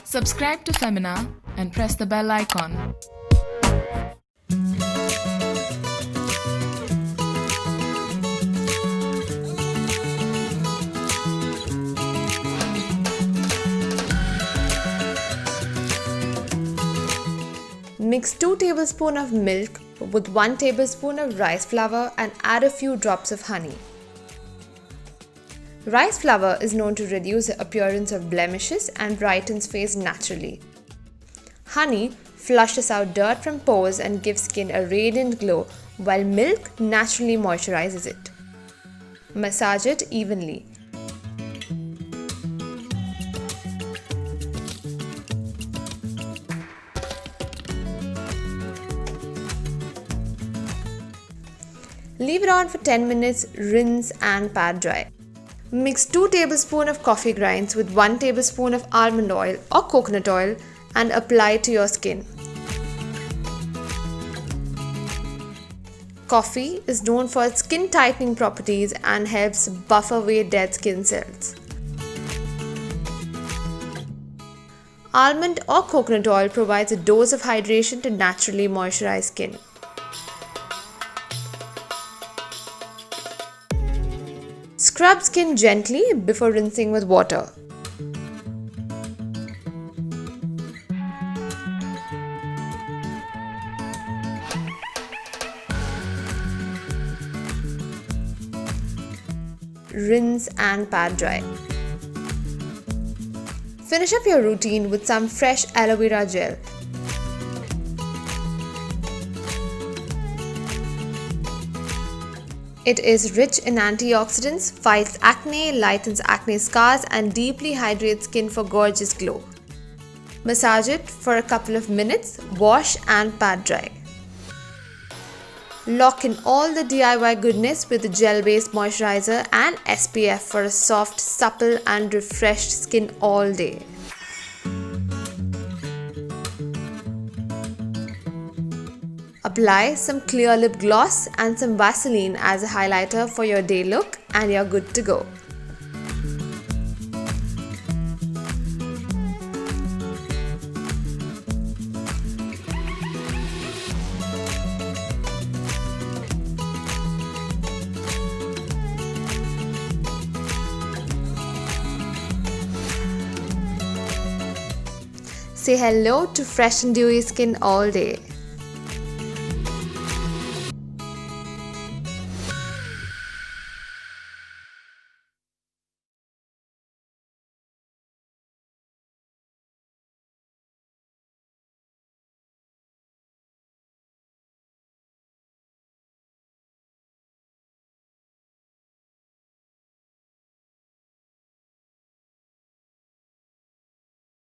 Subscribe to Femina and press the bell icon. Mix 2 tablespoons of milk with 1 tablespoon of rice flour and add a few drops of honey. Rice flour is known to reduce the appearance of blemishes and brightens face naturally. Honey flushes out dirt from pores and gives skin a radiant glow, while milk naturally moisturizes it. Massage it evenly. Leave it on for 10 minutes, rinse and pat dry. Mix 2 tablespoons of coffee grinds with 1 tablespoon of almond oil or coconut oil and apply to your skin. Coffee is known for its skin tightening properties and helps buffer away dead skin cells. Almond or coconut oil provides a dose of hydration to naturally moisturize skin. Scrub skin gently before rinsing with water. Rinse and pat dry. Finish up your routine with some fresh aloe vera gel. It is rich in antioxidants, fights acne, lightens acne scars, and deeply hydrates skin for gorgeous glow. Massage it for a couple of minutes, wash and pat dry. Lock in all the DIY goodness with a gel-based moisturizer and SPF for a soft, supple and refreshed skin all day. Apply some clear lip gloss and some Vaseline as a highlighter for your day look and you're good to go. Say hello to fresh and dewy skin all day.